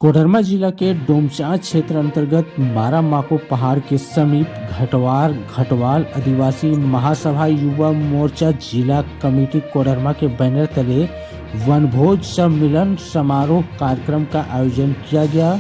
कोडरमा जिला के डोमचांच क्षेत्र अंतर्गत मारामाको पहाड़ के समीप घटवाल आदिवासी महासभा युवा मोर्चा जिला कमेटी कोडरमा के बैनर तले वनभोज सम्मेलन समारोह कार्यक्रम का आयोजन किया गया।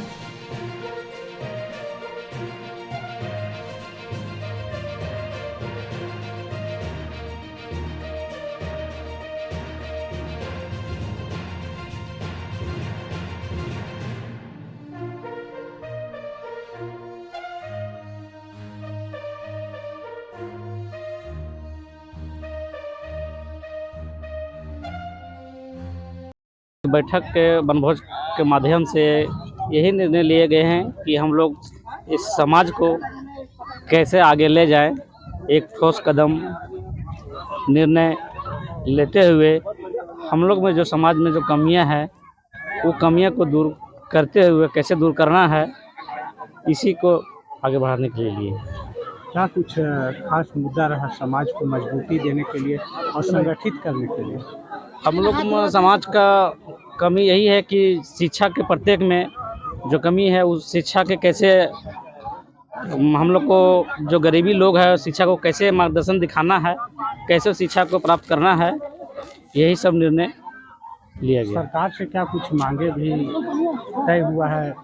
बैठक के वनभोज के माध्यम से यही निर्णय लिए गए हैं कि हम लोग इस समाज को कैसे आगे ले जाएं। एक ठोस कदम निर्णय लेते हुए हम लोग में जो समाज में जो कमियां हैं वो कमियां को दूर करते हुए कैसे दूर करना है, इसी को आगे बढ़ाने के लिए क्या कुछ खास मुद्दा रहा समाज को मजबूती देने के लिए और संगठित करने के लिए? हम लोग समाज का कमी यही है कि शिक्षा के प्रत्येक में जो कमी है उस शिक्षा के कैसे हम लोग को जो गरीबी लोग हैं शिक्षा को कैसे मार्गदर्शन दिखाना है, कैसे शिक्षा को प्राप्त करना है, यही सब निर्णय लिया गया। सरकार से क्या कुछ मांगे भी तय हुआ है?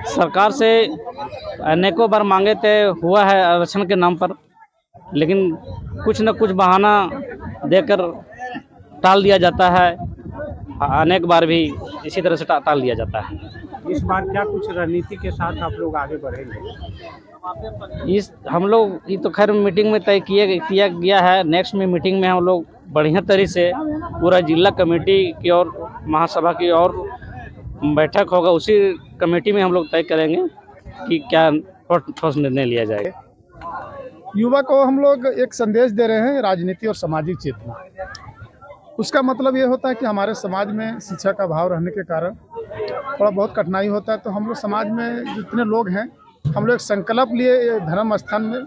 सरकार से अनेकों बार मांगे तय हुआ है आरक्षण के नाम पर, लेकिन कुछ न कुछ बहाना देकर टाल दिया जाता है। अनेक बार भी इसी तरह से टाल दिया जाता है। इस बार क्या कुछ रणनीति के साथ आप लोग आगे बढ़ेंगे? हम लोग ये तो खैर मीटिंग में तय किया गया है। नेक्स्ट में मीटिंग में हम लोग बढ़िया तरीके से पूरा जिला कमेटी की और महासभा की और बैठक होगा, उसी कमेटी में हम लोग तय करेंगे कि क्या ठोस निर्णय लिया जाएगा। युवा को हम लोग एक संदेश दे रहे हैं, राजनीति और सामाजिक चेतना। उसका मतलब ये होता है कि हमारे समाज में शिक्षा का अभाव रहने के कारण थोड़ा बहुत कठिनाई होता है, तो हम लोग समाज में जितने लोग हैं हम लोग एक संकल्प लिए धर्म स्थान में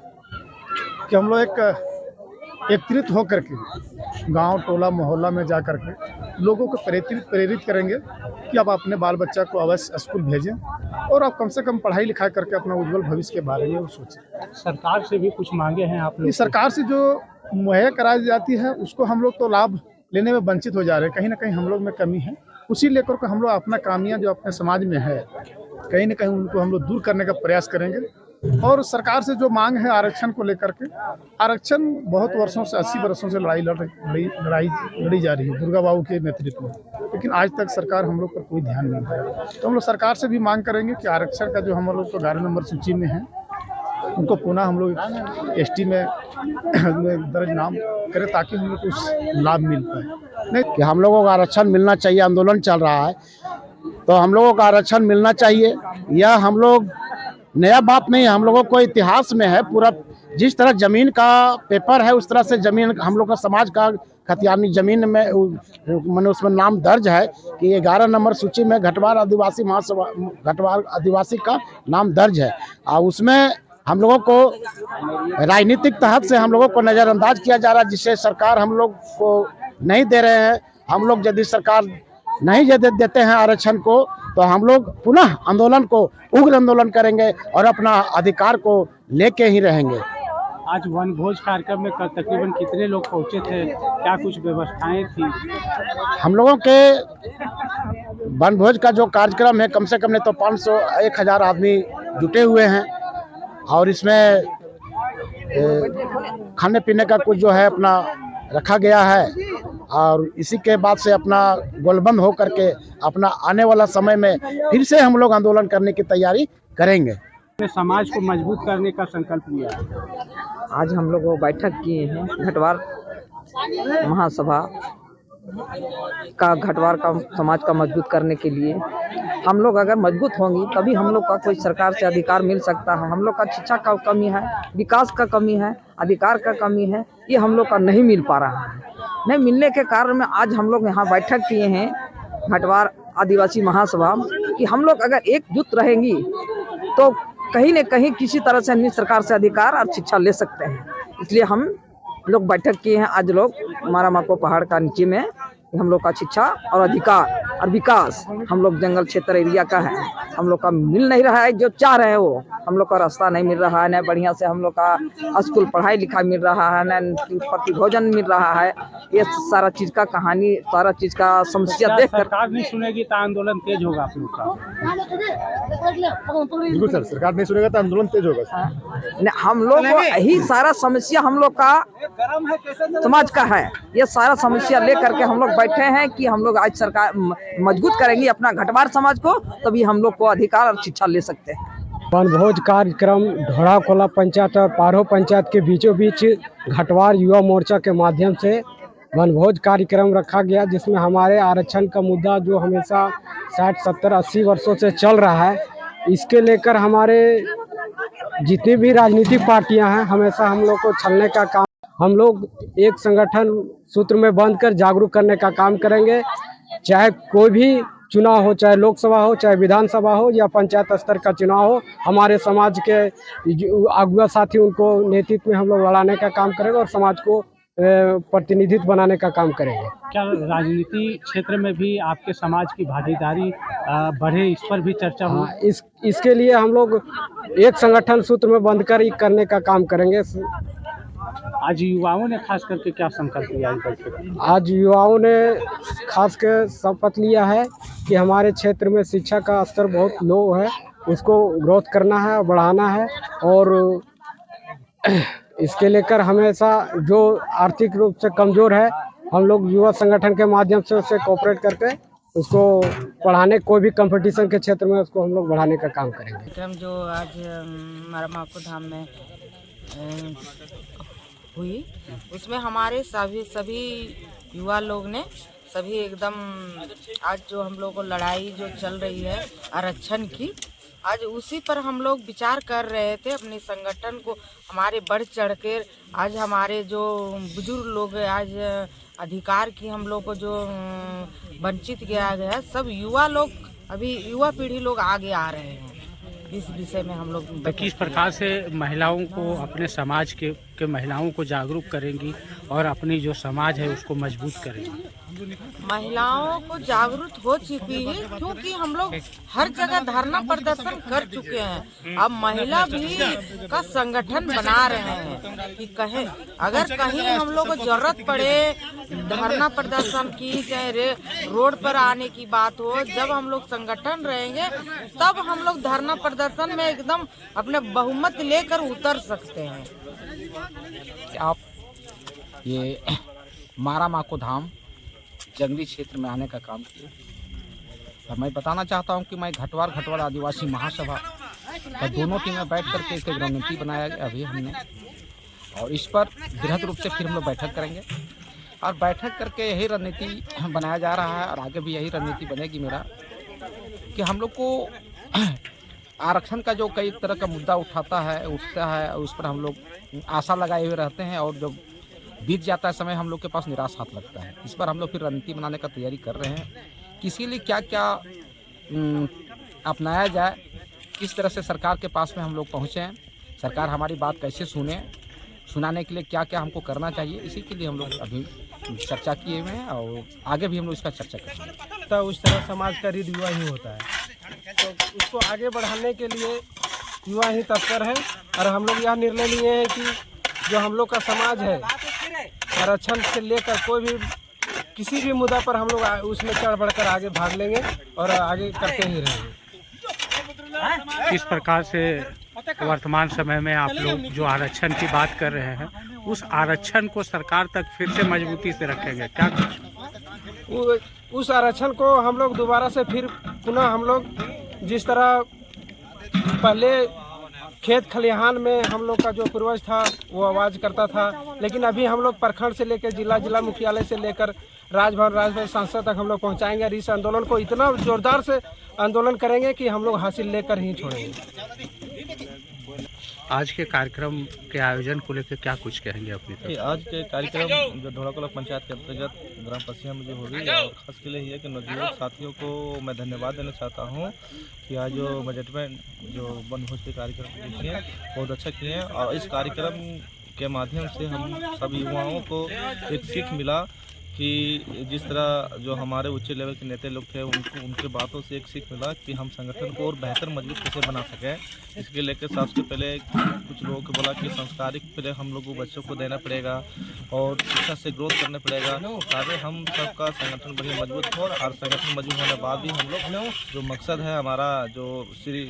कि हम लोग एकत्रित होकर के गांव टोला मोहल्ला में जा कर के लोगों को प्रेरित करेंगे कि आप अपने बाल बच्चा को अवश्य स्कूल भेजें और आप कम से कम पढ़ाई लिखाई करके अपना उज्जवल भविष्य के बारे में सोचें। सरकार से भी कुछ मांगे हैं आप लोग? सरकार से जो मुहैया कराई जाती है उसको हम लोग तो लाभ लेने में वंचित हो जा रहे हैं। कहीं ना कहीं हम लोग में कमी है, उसी लेकर के हम लोग अपना कामियां जो अपने समाज में है कहीं ना कहीं उनको हम लोग दूर करने का प्रयास करेंगे। और सरकार से जो मांग है आरक्षण को लेकर के, आरक्षण बहुत वर्षों से 80 वर्षों से लड़ाई लड़ी जा रही है दुर्गा बाबू के नेतृत्व में, लेकिन आज तक सरकार हम लोग पर कोई ध्यान नहीं दिया। तो हम लोग सरकार से भी मांग करेंगे कि आरक्षण का जो हम लोग को 11 नंबर सूची में है उनको पुनः हम लोग एसटी में दर्ज नाम करें ताकि हम लोग को कुछ लाभ मिल पाए। नहीं कि हम लोगों को आरक्षण मिलना चाहिए, आंदोलन चल रहा है तो हम लोगों को आरक्षण मिलना चाहिए। यह हम लोग नया बात नहीं है, हम लोगों को इतिहास में है पूरा। जिस तरह जमीन का पेपर है उस तरह से जमीन हम लोग का समाज का खतियानी जमीन में मैंने उसमें नाम दर्ज है कि 11 नंबर सूची में घटवाल आदिवासी महासभा घटवाल आदिवासी का नाम दर्ज है। और उसमें हम लोगों को राजनीतिक तहत से हम लोगों को नज़रअंदाज किया जा रहा है, जिससे सरकार हम लोग को नहीं दे रहे हैं। हम लोग यदि सरकार नहीं देते हैं आरक्षण को तो हम लोग पुनः आंदोलन को उग्र आंदोलन करेंगे और अपना अधिकार को लेके ही रहेंगे। आज वनभोज कार्यक्रम में तकरीबन कितने लोग पहुंचे थे? क्या कुछ व्यवस्थाएं थी? हम लोगों के वनभोज का जो कार्यक्रम है कम से कम नहीं तो 500-1000 आदमी जुटे हुए हैं और इसमें खाने पीने का कुछ जो है अपना रखा गया है और इसी के बाद से अपना गोलबंद हो करके अपना आने वाला समय में फिर से हम लोग आंदोलन करने की तैयारी करेंगे। समाज को मजबूत करने का संकल्प लिया। आज हम लोग बैठक किए हैं घटवार महासभा का समाज का मजबूत करने के लिए। हम लोग अगर मजबूत होंगी तभी हम लोग का कोई सरकार से अधिकार मिल सकता है। हम लोग का शिक्षा का कमी है, विकास का कमी है, अधिकार का कमी है, ये हम लोग का नहीं मिल पा रहा है। नहीं मिलने के कारण में आज हम लोग यहाँ बैठक किए हैं घटवार आदिवासी महासभा कि हम लोग अगर एकजुट रहेंगी तो कहीं न कहीं किसी तरह से हम सरकार से अधिकार और शिक्षा ले सकते हैं। इसलिए हम लोग बैठक किए हैं आज लोग मारामाको पहाड़ का नीचे में हम लोग का शिक्षा और अधिकार और विकास हम लोग जंगल क्षेत्र एरिया का है, हम लोग का मिल नहीं रहा है। जो चाह रहे हैं वो हम लोग का रास्ता नहीं मिल रहा है, न बढ़िया से हम लोग का स्कूल पढ़ाई लिखाई मिल रहा है, न प्रति भोजन मिल रहा है। ये सारा चीज़ का कहानी, सारा चीज़ का समस्या देख कर सरकार नहीं सुनेगी तो आंदोलन तेज होगा आप लोग का। बिल्कुल सर, सरकार नहीं सुनेगा तो आंदोलन तेज होगा सर। हम लोग को यही सारा समस्या हम लोग का समाज का है। ये सारा समस्या लेकर के हम लोग बैठे हैं कि हम लोग आज सरकार मजबूत करेंगे अपना घटवार समाज को, तभी हम लोग को अधिकार और शिक्षा ले सकते हैं। वनभोज कार्यक्रम ढोड़ाकोला पंचायत और पारो पंचायत के बीचों बीच घटवार युवा मोर्चा के माध्यम से वनभोज कार्यक्रम रखा गया, जिसमें हमारे आरक्षण का मुद्दा जो हमेशा 60, 70, 80 वर्षों से चल रहा है, इसके लेकर हमारे जितनी भी राजनीतिक पार्टियां हैं हमेशा हम लोग को छलने का काम, हम लोग एक संगठन सूत्र में बंध कर जागरूक करने का काम करेंगे। चाहे कोई भी चुनाव हो, चाहे लोकसभा हो, चाहे विधानसभा हो या पंचायत स्तर का चुनाव हो, हमारे समाज के अगुआ साथी उनको नेतृत्व में हम लोग लड़ाने का काम करेंगे और समाज को प्रतिनिधित्व बनाने का काम करेंगे। क्या राजनीति क्षेत्र में भी आपके समाज की भागीदारी बढ़े, इस पर भी चर्चा हुई? हाँ, इसके लिए हम लोग एक संगठन सूत्र में बंध कर ही करने का काम करेंगे। आज युवाओं ने खास करके क्या संकल्प लिया इस बैठक में? आज युवाओं ने खास कर शपथ लिया है कि हमारे क्षेत्र में शिक्षा का स्तर बहुत लो है, उसको ग्रोथ करना है और बढ़ाना है, और इसके लेकर हमेशा जो आर्थिक रूप से कमज़ोर है हम लोग युवा संगठन के माध्यम से उससे कोऑपरेट करके उसको पढ़ाने, कोई भी कंपटीशन के क्षेत्र में उसको हम लोग बढ़ाने का काम करेंगे। कार्यक्रम जो आज मारा माको धाम में हुई, उसमें हमारे सभी युवा लोग ने सभी एकदम आज जो हम लोग को लड़ाई जो चल रही है आरक्षण की, आज उसी पर हम लोग विचार कर रहे थे। अपने संगठन को हमारे बढ़ चढ़ के आज हमारे जो बुजुर्ग लोग आज अधिकार की हम लोग को जो वंचित किया गया है, सब युवा लोग, अभी युवा पीढ़ी लोग आगे आ रहे हैं। इस विषय में हम लोग तो किस प्रकार से महिलाओं को, अपने समाज के महिलाओं को जागरूक करेंगी और अपनी जो समाज है उसको मजबूत करेंगी? महिलाओं को जागरूक हो चुकी है, क्योंकि हम लोग हर जगह धरना प्रदर्शन कर चुके हैं। अब महिला भी का संगठन बना रहे हैं कि कहें अगर कहीं हम लोग को जरूरत पड़े धरना प्रदर्शन की, चाहे रोड पर आने की बात हो, जब हम लोग संगठन रहेंगे तब हम लोग धरना प्रदर्शन में एकदम अपने बहुमत लेकर उतर सकते हैं। आप ये मारा माको धाम जंगली क्षेत्र में आने का काम किया, और मैं बताना चाहता हूं कि मैं घटवार आदिवासी महासभा का दोनों टीम में बैठ करके एक रणनीति बनाया गया अभी हमने, और इस पर बृहद रूप से फिर हम लोग बैठक करेंगे, और बैठक करके यही रणनीति बनाया जा रहा है और आगे भी यही रणनीति बनेगी मेरा, कि हम लोग को आरक्षण का जो कई तरह का मुद्दा उठता है उस पर हम लोग आशा लगाए हुए रहते हैं, और जब बीत जाता है समय हम लोग के पास निराश हाथ लगता है। इस पर हम लोग फिर रणनीति बनाने का तैयारी कर रहे हैं कि इसी लिए क्या क्या अपनाया जाए, किस तरह से सरकार के पास में हम लोग पहुँचें, सरकार हमारी बात कैसे सुनाने के लिए क्या क्या हमको करना चाहिए, इसी के लिए हम लोग अभी चर्चा किए हुए हैं और आगे भी हम लोग इसका चर्चा करेंगे। तो उस तरह समाज का रीति युवा ही होता है, तो उसको आगे बढ़ाने के लिए युवा ही तत्पर है, और हम लोग यह निर्णय लिए हैं कि जो हम लोग का समाज है आरक्षण से लेकर कोई भी किसी भी मुद्दा पर हम लोग उसमें चढ़ बढ़कर आगे भाग लेंगे और आगे करते ही रहेंगे। किस प्रकार से वर्तमान समय में आप लोग जो आरक्षण की बात कर रहे हैं, उस आरक्षण को सरकार तक फिर से मजबूती से रखेंगे? क्या कुछ उस आरक्षण को हम लोग दोबारा से फिर पुनः हम लोग जिस तरह पहले खेत खलिहान में हम लोग का जो पूर्वज था वो आवाज़ करता था, लेकिन अभी हम लोग प्रखंड से लेकर जिला मुख्यालय से लेकर राजभवन सांसद तक हम लोग पहुंचाएंगे, और इस आंदोलन को इतना जोरदार से आंदोलन करेंगे कि हम लोग हासिल लेकर ही छोड़ेंगे। आज के कार्यक्रम के आयोजन को लेकर क्या कुछ कहेंगे अपनी तरफ? आज के कार्यक्रम जो ढोड़ाकोला पंचायत के अंतर्गत ग्राम पसिया में जो हो रही है, और खास के लिए ये कि नौजवान साथियों को मैं धन्यवाद देना चाहता हूँ कि आज जो बजट में जो वनभोज के कार्यक्रम किए बहुत अच्छा किए हैं, और इस कार्यक्रम के माध्यम से हम सब युवाओं को एक सीख मिला कि जिस तरह जो हमारे उच्च लेवल के नेता लोग थे उनके बातों से एक सीख मिला कि हम संगठन को और बेहतर मजबूत कैसे बना सकें। इसके लेकर सबसे पहले कुछ लोगों को बोला कि संस्कारिक पहले हम लोग को बच्चों को देना पड़ेगा और शिक्षा से ग्रोथ करना पड़ेगा, ताकि हम सबका संगठन बढ़िया मजबूत हो। और संगठन मजबूत होने के बाद भी हम लोग जो मकसद है हमारा जो श्री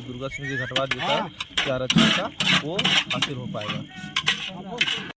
दुर्गा सिंह जी घटवार जी का आरक्षण का वो हासिल हो पाएगा।